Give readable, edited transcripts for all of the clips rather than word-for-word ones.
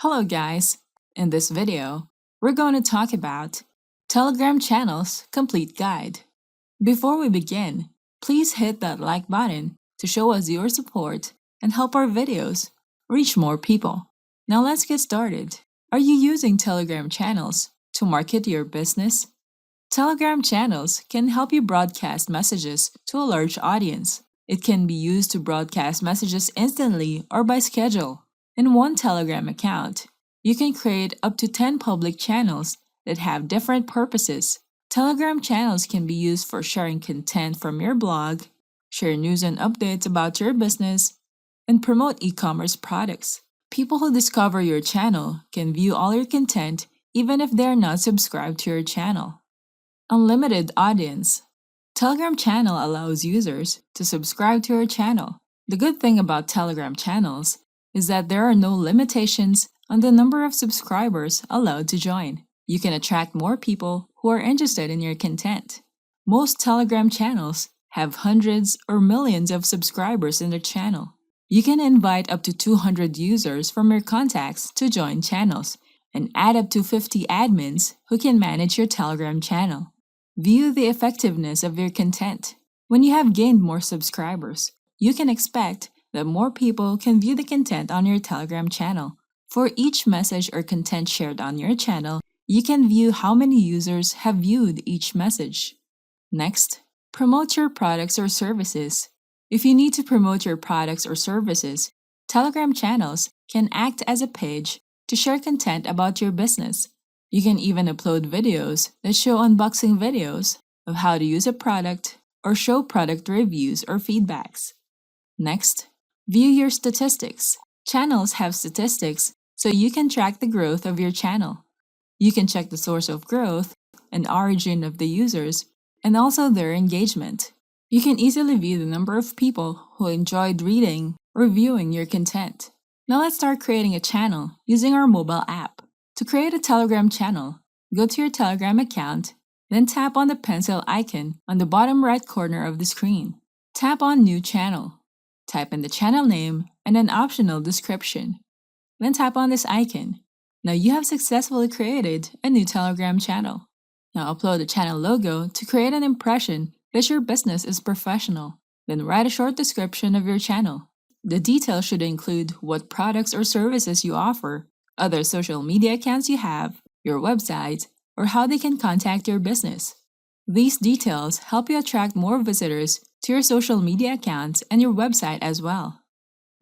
Hello guys! In this video, we're going to talk about Telegram Channels Complete Guide. Before we begin, please hit that like button to show us your support and help our videos reach more people. Now let's get started. Are you using Telegram channels to market your business? Telegram channels can help you broadcast messages to a large audience. It can be used to broadcast messages instantly or by schedule. In one Telegram account, you can create up to 10 public channels that have different purposes. Telegram channels can be used for sharing content from your blog, share news and updates about your business, and promote e-commerce products. People who discover your channel can view all your content even if they are not subscribed to your channel. Unlimited audience. Telegram channel allows users to subscribe to your channel. The good thing about Telegram channels is that there are no limitations on the number of subscribers allowed to join. You can attract more people who are interested in your content. Most Telegram channels have hundreds or millions of subscribers in their channel. You can invite up to 200 users from your contacts to join channels and add up to 50 admins who can manage your Telegram channel. View the effectiveness of your content. When you have gained more subscribers, you can expect that more people can view the content on your Telegram channel. For each message or content shared on your channel, you can view how many users have viewed each message. Next, promote your products or services. If you need to promote your products or services, Telegram channels can act as a page to share content about your business. You can even upload videos that show unboxing videos of how to use a product or show product reviews or feedbacks. Next, view your statistics. Channels have statistics, so you can track the growth of your channel. You can check the source of growth and origin of the users, and also their engagement. You can easily view the number of people who enjoyed reading or viewing your content. Now let's start creating a channel using our mobile app. To create a Telegram channel, go to your Telegram account, then tap on the pencil icon on the bottom right corner of the screen. Tap on New Channel. Type in the channel name and an optional description. Then tap on this icon. Now you have successfully created a new Telegram channel. Now upload the channel logo to create an impression that your business is professional. Then write a short description of your channel. The details should include what products or services you offer, other social media accounts you have, your website, or how they can contact your business. These details help you attract more visitors to your social media accounts and your website as well.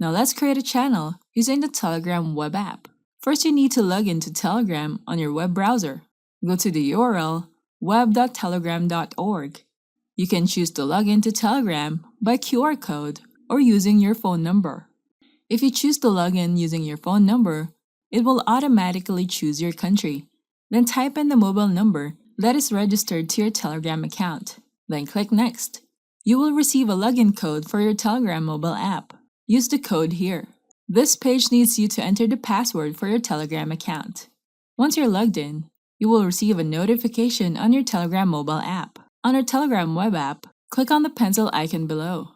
Now let's create a channel using the Telegram web app. First, you need to log into Telegram on your web browser. Go to the URL web.telegram.org. You can choose to log into Telegram by QR code or using your phone number. If you choose to log in using your phone number, it will automatically choose your country. Then type in the mobile number that is registered to your Telegram account. Then click Next. You will receive a login code for your Telegram mobile app. Use the code here. This page needs you to enter the password for your Telegram account. Once you're logged in, you will receive a notification on your Telegram mobile app. On our Telegram web app, click on the pencil icon below.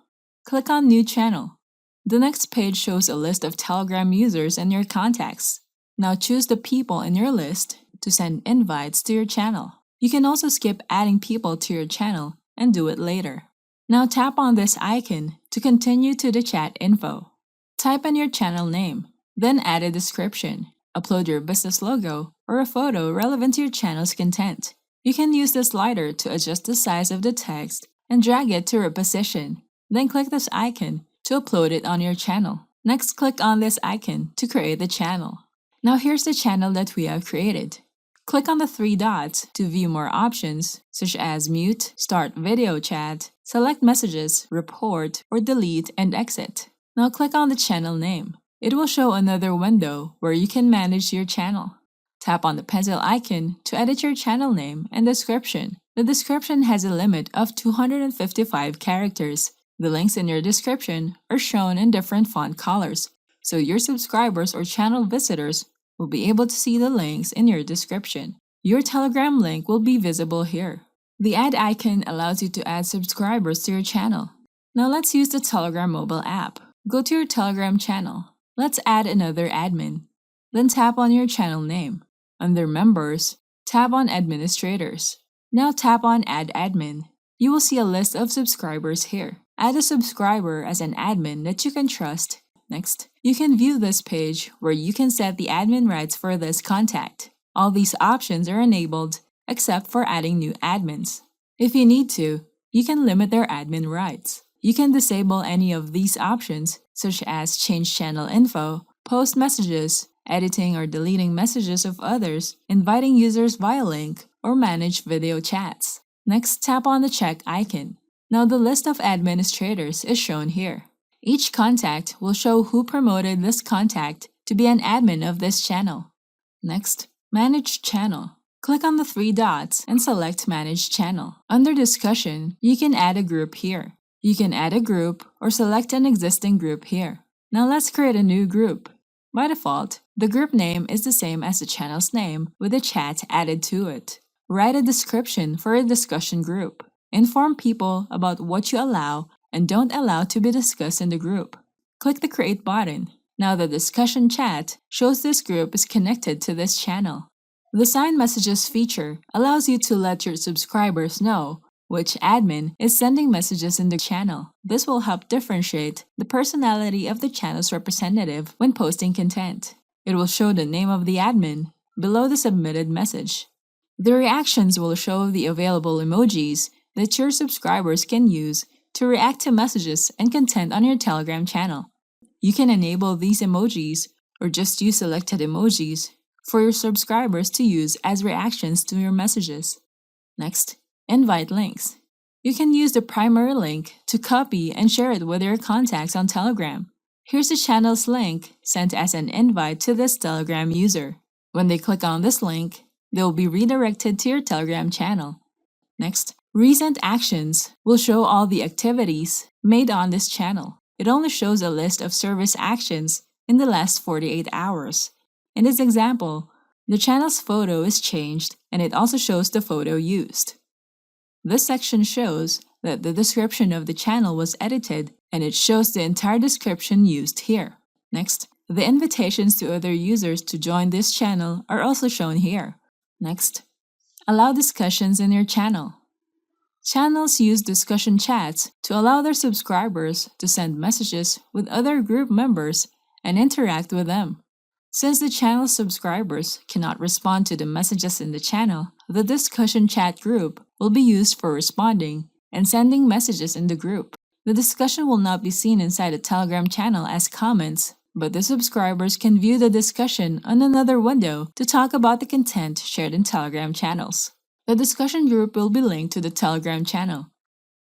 Click on New Channel. The next page shows a list of Telegram users and your contacts. Now choose the people in your list to send invites to your channel. You can also skip adding people to your channel and do it later. Now tap on this icon to continue to the chat info. Type in your channel name, then add a description. Upload your business logo or a photo relevant to your channel's content. You can use the slider to adjust the size of the text and drag it to a position. Then click this icon to upload it on your channel. Next, click on this icon to create the channel. Now here's the channel that we have created. Click on the three dots to view more options, such as mute, start video chat, select messages, report, or delete and exit. Now click on the channel name. It will show another window where you can manage your channel. Tap on the pencil icon to edit your channel name and description. The description has a limit of 255 characters. The links in your description are shown in different font colors, so your subscribers or channel visitors will be able to see the links in your description. Your Telegram link will be visible here. The add icon allows you to add subscribers to your channel. Now let's use the Telegram mobile app. Go to your Telegram channel. Let's add another admin. Then tap on your channel name. Under Members, tap on Administrators. Now tap on Add Admin. You will see a list of subscribers here. Add a subscriber as an admin that you can trust. Next, you can view this page where you can set the admin rights for this contact. All these options are enabled except for adding new admins. If you need to, you can limit their admin rights. You can disable any of these options, such as change channel info, post messages, editing or deleting messages of others, inviting users via link, or manage video chats. Next, tap on the check icon. Now the list of administrators is shown here. Each contact will show who promoted this contact to be an admin of this channel. Next, Manage Channel. Click on the three dots and select Manage Channel. Under Discussion, you can add a group here. You can add a group or select an existing group here. Now let's create a new group. By default, the group name is the same as the channel's name with a chat added to it. Write a description for a discussion group. Inform people about what you allow and don't allow to be discussed in the group. Click the Create button. Now the discussion chat shows this group is connected to this channel. The Sign Messages feature allows you to let your subscribers know which admin is sending messages in the channel. This will help differentiate the personality of the channel's representative when posting content. It will show the name of the admin below the submitted message. The reactions will show the available emojis that your subscribers can use to react to messages and content on your Telegram channel. You can enable these emojis or just use selected emojis for your subscribers to use as reactions to your messages. Next, invite links. You can use the primary link to copy and share it with your contacts on Telegram. Here's the channel's link sent as an invite to this Telegram user. When they click on this link, they will be redirected to your Telegram channel. Next, Recent Actions will show all the activities made on this channel. It only shows a list of service actions in the last 48 hours. In this example, the channel's photo is changed and it also shows the photo used. This section shows that the description of the channel was edited and it shows the entire description used here. Next, the invitations to other users to join this channel are also shown here. Next, allow discussions in your channel. Channels use discussion chats to allow their subscribers to send messages with other group members and interact with them. Since the channel's subscribers cannot respond to the messages in the channel, the discussion chat group will be used for responding and sending messages in the group. The discussion will not be seen inside the Telegram channel as comments, but the subscribers can view the discussion on another window to talk about the content shared in Telegram channels. The discussion group will be linked to the Telegram channel.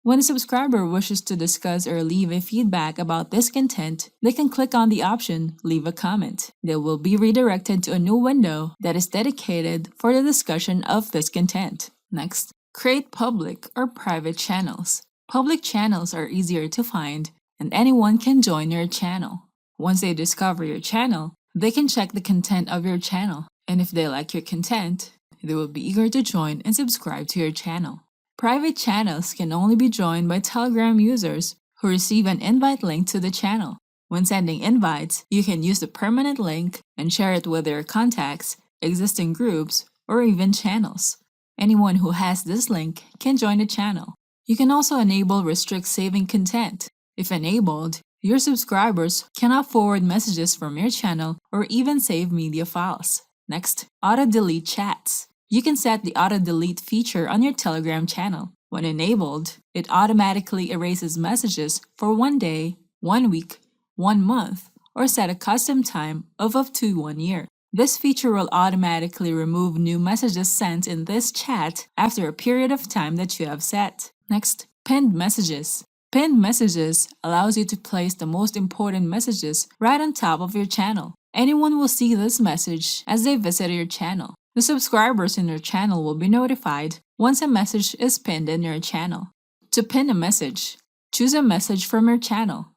When a subscriber wishes to discuss or leave a feedback about this content, they can click on the option Leave a Comment. They will be redirected to a new window that is dedicated for the discussion of this content. Next, create public or private channels. Public channels are easier to find and anyone can join your channel. Once they discover your channel, they can check the content of your channel, and if they like your content, they will be eager to join and subscribe to your channel. Private channels can only be joined by Telegram users who receive an invite link to the channel. When sending invites, you can use the permanent link and share it with your contacts, existing groups, or even channels. Anyone who has this link can join the channel. You can also enable Restrict Saving Content. If enabled, your subscribers cannot forward messages from your channel or even save media files. Next, Auto-Delete Chats. You can set the Auto-Delete feature on your Telegram channel. When enabled, it automatically erases messages for 1 day, 1 week, 1 month, or set a custom time of up to 1 year. This feature will automatically remove new messages sent in this chat after a period of time that you have set. Next, Pinned Messages. Pinned Messages allows you to place the most important messages right on top of your channel. Anyone will see this message as they visit your channel. The subscribers in your channel will be notified once a message is pinned in your channel. To pin a message, choose a message from your channel.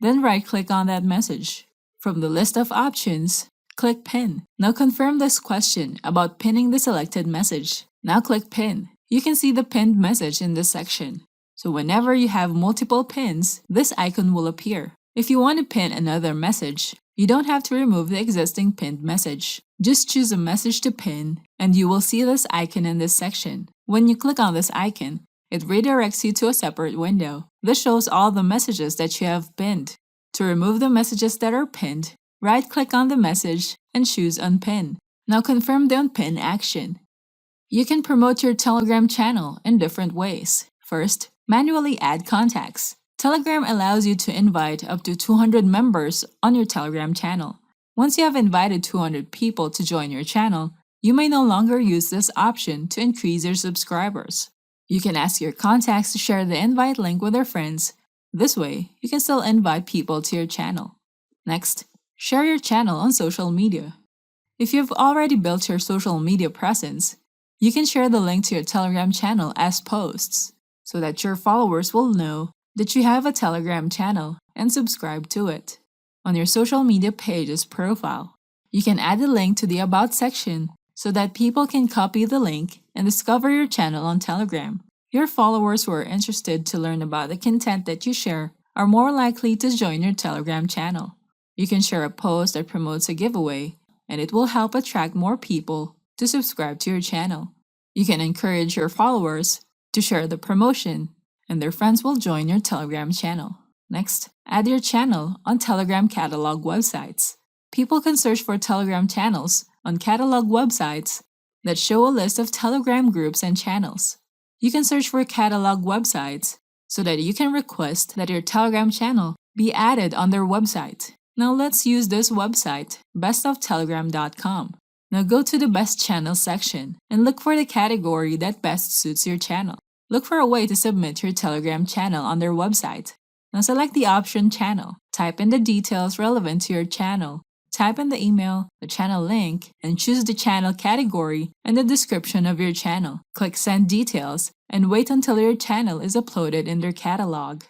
Then right-click on that message. From the list of options, click Pin. Now confirm this question about pinning the selected message. Now click Pin. You can see the pinned message in this section. So whenever you have multiple pins, this icon will appear. If you want to pin another message, You don't have to remove the existing pinned message. Just choose a message to pin, and you will see this icon in this section. When you click on this icon, it redirects you to a separate window. This shows all the messages that you have pinned. To remove the messages that are pinned, right-click on the message and choose Unpin. Now confirm the Unpin action. You can promote your Telegram channel in different ways. First, manually add contacts. Telegram allows you to invite up to 200 members on your Telegram channel. Once you have invited 200 people to join your channel, you may no longer use this option to increase your subscribers. You can ask your contacts to share the invite link with their friends. This way, you can still invite people to your channel. Next, share your channel on social media. If you've already built your social media presence, you can share the link to your Telegram channel as posts so that your followers will know that you have a Telegram channel and subscribe to it. On your social media page's profile, you can add a link to the About section so that people can copy the link and discover your channel on Telegram. Your followers who are interested to learn about the content that you share are more likely to join your Telegram channel. You can share a post that promotes a giveaway, and it will help attract more people to subscribe to your channel. You can encourage your followers to share the promotion, and their friends will join your Telegram channel. Next, add your channel on Telegram catalog websites. People can search for Telegram channels on catalog websites that show a list of Telegram groups and channels. You can search for catalog websites so that you can request that your Telegram channel be added on their website. Now let's use this website, bestoftelegram.com. Now go to the Best Channel section and look for the category that best suits your channel. Look for a way to submit your Telegram channel on their website. Now select the option Channel. Type in the details relevant to your channel. Type in the email, the channel link, and choose the channel category and the description of your channel. Click Send Details and wait until your channel is uploaded in their catalog.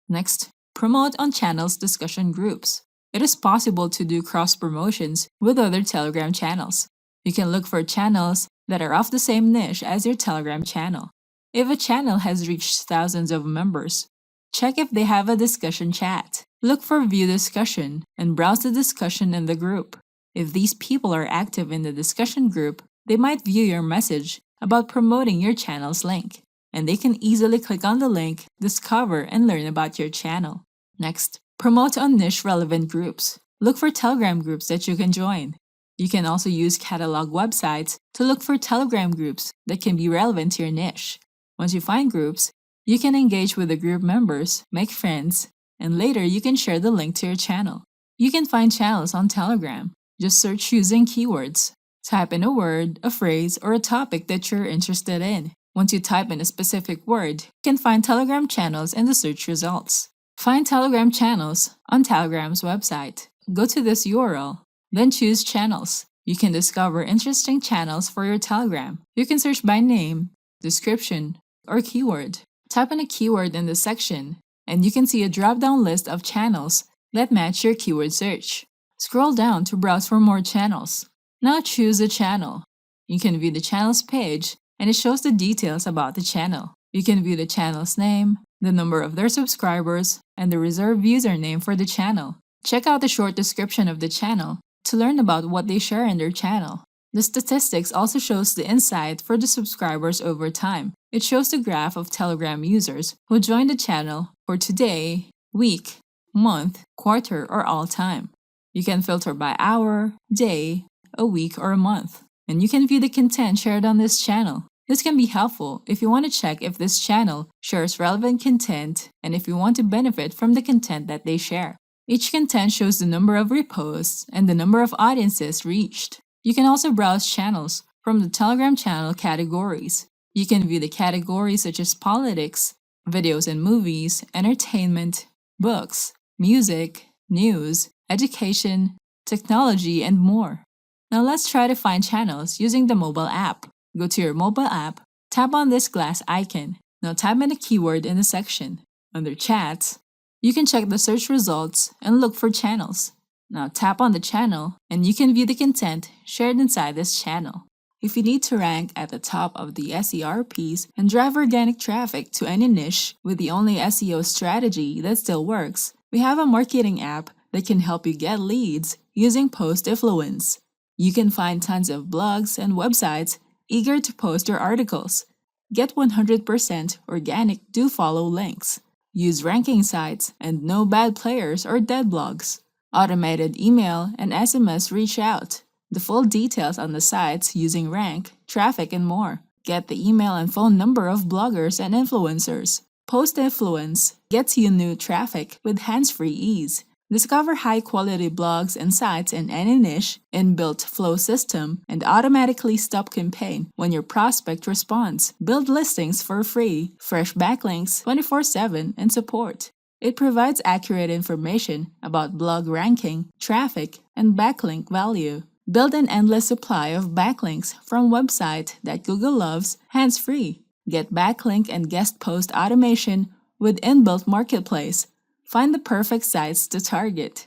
Next, promote on channels discussion groups. It is possible to do cross-promotions with other Telegram channels. You can look for channels that are of the same niche as your Telegram channel. If a channel has reached thousands of members, check if they have a discussion chat. Look for View Discussion and browse the discussion in the group. If these people are active in the discussion group, they might view your message about promoting your channel's link, and they can easily click on the link, discover, and learn about your channel. Next, promote on niche relevant groups. Look for Telegram groups that you can join. You can also use catalog websites to look for Telegram groups that can be relevant to your niche. Once you find groups, you can engage with the group members, make friends, and later you can share the link to your channel. You can find channels on Telegram. Just search using keywords. Type in a word, a phrase, or a topic that you're interested in. Once you type in a specific word, you can find Telegram channels in the search results. Find Telegram channels on Telegram's website. Go to this URL, then choose Channels. You can discover interesting channels for your Telegram. You can search by name, description, or keyword. Type in a keyword in the section, and you can see a drop-down list of channels that match your keyword search. Scroll down to browse for more channels. Now choose a channel. You can view the channel's page, and it shows the details about the channel. You can view the channel's name, the number of their subscribers, and the reserved username for the channel. Check out the short description of the channel to learn about what they share in their channel. The statistics also shows the insight for the subscribers over time. It shows the graph of Telegram users who joined the channel for today, week, month, quarter, or all time. You can filter by hour, day, a week, or a month. And you can view the content shared on this channel. This can be helpful if you want to check if this channel shares relevant content and if you want to benefit from the content that they share. Each content shows the number of reposts and the number of audiences reached. You can also browse channels from the Telegram channel categories. You can view the categories such as politics, videos and movies, entertainment, books, music, news, education, technology, and more. Now let's try to find channels using the mobile app. Go to your mobile app, tap on this glass icon. Now type in a keyword in the section. Under Chats, you can check the search results and look for channels. Now tap on the channel and you can view the content shared inside this channel. If you need to rank at the top of the SERPs and drive organic traffic to any niche with the only SEO strategy that still works, we have a marketing app that can help you get leads using post influence. You can find tons of blogs and websites eager to post your articles. Get 100% organic do follow links. Use ranking sites and no bad players or dead blogs. Automated email and SMS reach out. The full details on the sites using rank, traffic, and more. Get the email and phone number of bloggers and influencers. Post influence gets you new traffic with hands-free ease. Discover high-quality blogs and sites in any niche, inbuilt flow system, and automatically stop campaign when your prospect responds. Build listings for free, fresh backlinks 24/7, and support. It provides accurate information about blog ranking, traffic, and backlink value. Build an endless supply of backlinks from website that Google loves hands-free. Get backlink and guest post automation with inbuilt marketplace. Find the perfect sites to target.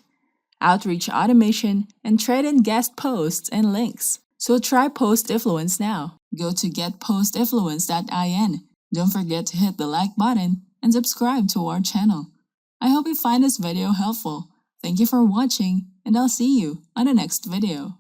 Outreach automation and trade in guest posts and links. So try Post Influence now. Go to getpostinfluence.in. Don't forget to hit the like button and subscribe to our channel. I hope you find this video helpful. Thank you for watching, and I'll see you on the next video.